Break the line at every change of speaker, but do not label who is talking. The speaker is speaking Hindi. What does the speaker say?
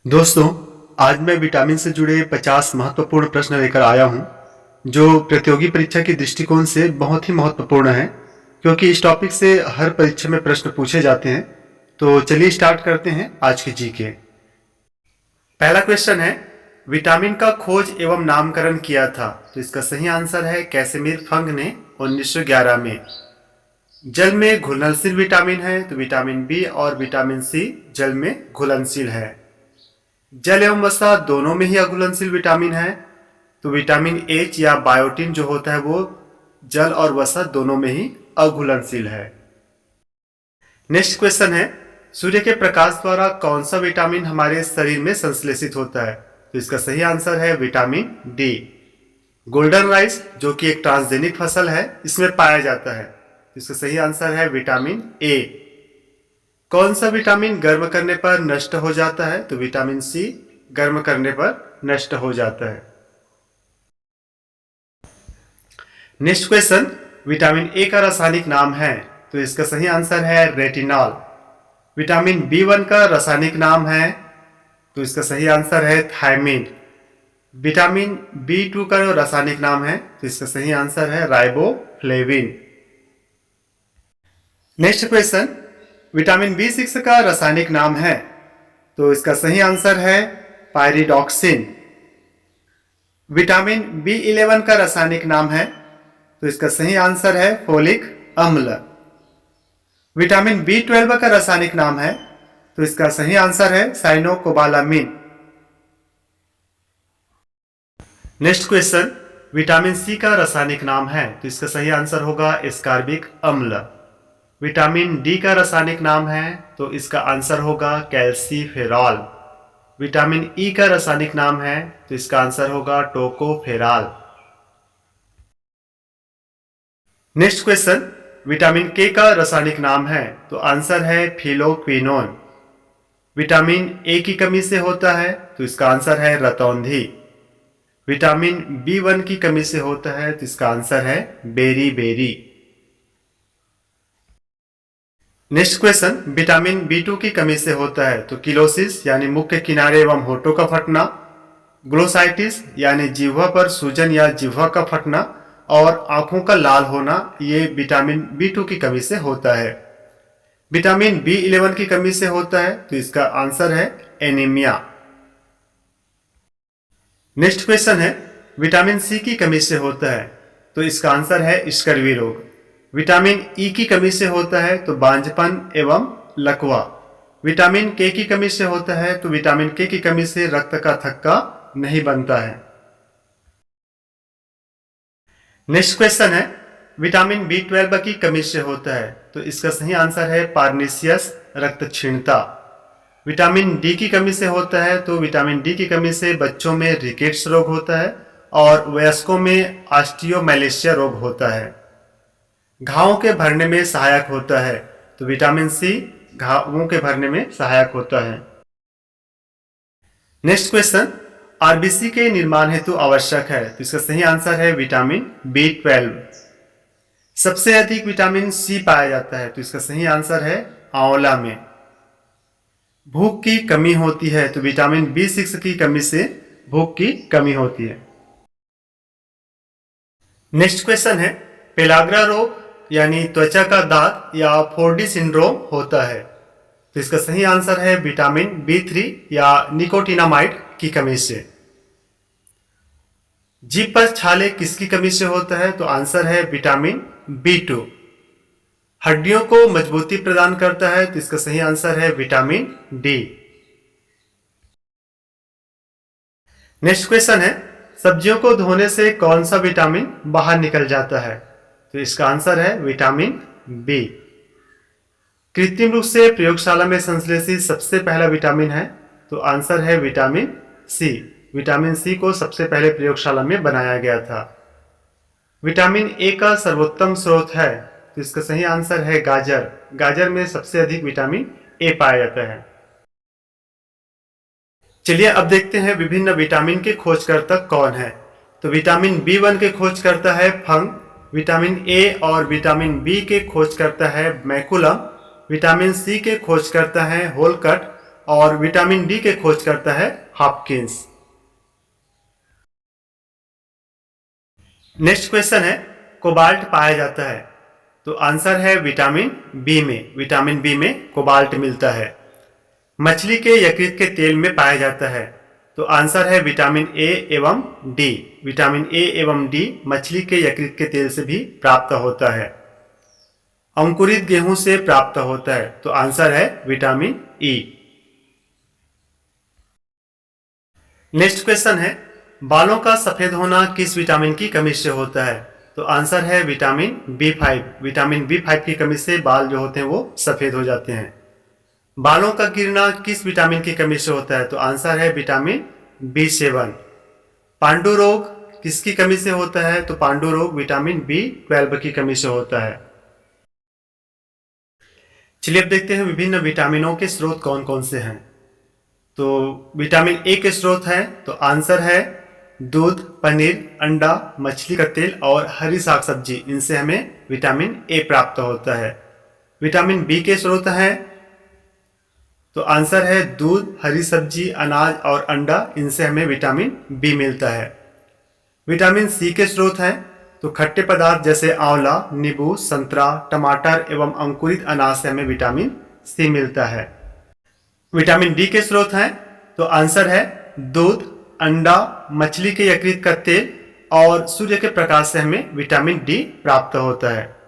दोस्तों, आज मैं विटामिन से जुड़े 50 महत्वपूर्ण प्रश्न लेकर आया हूं, जो प्रतियोगी परीक्षा के दृष्टिकोण से बहुत ही महत्वपूर्ण है, क्योंकि इस टॉपिक से हर परीक्षा में प्रश्न पूछे जाते हैं। तो चलिए स्टार्ट करते हैं आज की जीके। पहला क्वेश्चन है, विटामिन का खोज एवं नामकरण किया था? तो इसका सही आंसर है कैसिमिर फंग ने 1911 में। जल में घुलनशील विटामिन है, तो विटामिन बी और विटामिन सी जल में घुलनशील है। जल एवं वसा दोनों में ही अघुलनशील विटामिन है, तो विटामिन एच या बायोटिन जो होता है वो जल और वसा दोनों में ही अघुलनशील है। नेक्स्ट क्वेश्चन है, सूर्य के प्रकाश द्वारा कौन सा विटामिन हमारे शरीर में संश्लेषित होता है? तो इसका सही आंसर है विटामिन डी। गोल्डन राइस जो कि एक ट्रांसजेनिक फसल है, इसमें पाया जाता है, तो इसका सही आंसर है विटामिन ए। कौन सा विटामिन गर्म करने पर नष्ट हो जाता है? तो विटामिन सी गर्म करने पर नष्ट हो जाता है। नेक्स्ट क्वेश्चन, विटामिन ए का रासायनिक नाम है? तो इसका सही आंसर है रेटिनॉल। विटामिन बी1 का रासायनिक नाम है? तो इसका सही आंसर है थायमिन। विटामिन बी2 का रासायनिक नाम है? तो इसका सही आंसर है riboflavin. Next question, vitamin B6 का रासायनिक नाम है? तो इसका सही आंसर है पायरिडॉक्सिन। विटामिन बी11 का रासायनिक नाम है? तो इसका सही आंसर है फोलिक अम्ल। विटामिन बी12 का रासायनिक नाम है? तो इसका सही आंसर है cyanocobalamin. Next question, vitamin C का रासायनिक नाम है? तो इसका सही आंसर होगा एस्कॉर्बिक अम्ल। विटामिन डी का रासायनिक नाम है? तो इसका आंसर होगा कैल्सीफेरॉल। विटामिन ई का रासायनिक नाम है? तो इसका आंसर होगा टोकोफेरॉल। नेक्स्ट क्वेश्चन, विटामिन के का रासायनिक नाम है? तो आंसर है फिलोक्विनोन। विटामिन ए की कमी से होता है? तो इसका आंसर है रतौंधी। विटामिन बी1 की कमी से होता है? तो इसका आंसर है बेरीबेरी। नेक्स्ट क्वेश्चन, विटामिन बी2 की कमी से होता है? तो किलोसिस यानी मुख के किनारे एवं होठों का फटना, ग्लोसाइटिस यानी जिह्वा पर सूजन या जिह्वा का फटना और आंखों का लाल होना, ये विटामिन बी2 की कमी से होता है। विटामिन बी11 की कमी से होता है? तो इसका आंसर है एनीमिया। नेक्स्ट क्वेश्चन है, विटामिन सी की कमी से होता है? तो इसका आंसर है स्कर्वी रोग। विटामिन ई की कमी से होता है? तो बांझपन एवं लकवा। विटामिन के की कमी से होता है? तो विटामिन के की कमी से रक्त का थक्का नहीं बनता है। नेक्स्ट क्वेश्चन है, विटामिन बी12 की कमी से होता है? तो इसका सही आंसर है पार्निशियस रक्तक्षीणता। विटामिन डी की कमी से होता है? तो विटामिन डी की कमी से बच्चों में रिकेट्स रोग होता है और वयस्कों में ऑस्टियोमैलेशिया रोग होता है। घावों के भरने में सहायक होता है? तो विटामिन सी घावों के भरने में सहायक होता है। नेक्स्ट क्वेश्चन, आरबीसी के निर्माण हेतु आवश्यक है? तो इसका सही आंसर है विटामिन बी12। सबसे अधिक विटामिन सी पाया जाता है? तो इसका सही आंसर है आंवला में। भूख की कमी होती है? तो विटामिन बी6 की कमी से भूख की कमी होती है। नेक्स्ट क्वेश्चन है, पेलाग्रा रोग यानी त्वचा का दाग या 4D सिंड्रोम होता है? तो इसका सही आंसर है विटामिन बी3 या निकोटिनामाइड की कमी से। जीभ पर छाले किसकी कमी से होता है? तो आंसर है विटामिन बी2। हड्डियों को मजबूती प्रदान करता है? तो इसका सही आंसर है विटामिन डी। नेक्स्ट क्वेश्चन है, सब्जियों को धोने से कौन सा विटामिन बाहर निकल जाता है? तो इसका आंसर है विटामिन बी। कृत्रिम रूप से प्रयोगशाला में संश्लेषित सबसे पहला विटामिन है? तो आंसर है विटामिन सी। विटामिन सी को सबसे पहले प्रयोगशाला में बनाया गया था। विटामिन ए का सर्वोत्तम स्रोत है? तो इसका सही आंसर है गाजर। गाजर में सबसे अधिक विटामिन ए पाया जाता है। चलिए अब देखते हैं विभिन्न विटामिन के खोजकर्ता कौन है। तो विटामिन बी1 के खोजकर्ता है फंग। विटामिन ए और विटामिन बी के खोजकर्ता है मैकुलम। विटामिन सी के खोजकर्ता है होलकट और विटामिन डी के खोज करता है हॉपकिंस। नेक्स्ट क्वेश्चन है, कोबाल्ट पाया जाता है, तो आंसर है विटामिन बी में। विटामिन बी में कोबाल्ट मिलता है। मछली के यकृत के तेल में पाया जाता है, तो आंसर है विटामिन ए एवं डी। विटामिन ए एवं डी मछली के यकृत के तेल से भी प्राप्त होता है। अंकुरित गेहूं से प्राप्त होता है, तो आंसर है विटामिन ई। नेक्स्ट क्वेश्चन है, बालों का सफेद होना किस विटामिन की कमी से होता है, तो आंसर है विटामिन बी5। विटामिन बी5 की कमी से बाल जो होते हैं वो सफेद हो जाते हैं। बालों का गिरना किस विटामिन की कमी से होता है, तो आंसर है विटामिन बी7। पांडु रोग किसकी कमी से होता है, तो पांडु रोग विटामिन बी12 की कमी से होता है। चलिए अब देखते हैं विभिन्न विटामिनों के स्रोत कौन कौन से हैं। तो विटामिन ए के स्रोत हैं, तो आंसर है दूध, पनीर, अंडा, मछली का तेल और हरी साग सब्जी, इनसे हमें विटामिन ए प्राप्त होता है। विटामिन बी के स्रोत हैं, तो आंसर है दूध, हरी सब्जी, अनाज और अंडा, इनसे हमें विटामिन बी मिलता है। विटामिन सी के स्रोत हैं, तो खट्टे पदार्थ जैसे आंवला, नींबू, संतरा, टमाटर एवं अंकुरित अनाज से हमें विटामिन सी मिलता है। विटामिन डी के स्रोत हैं, तो आंसर है दूध, अंडा, मछली के यकृत का तेल और सूर्य के प्रकाश से हमें विटामिन डी प्राप्त होता है।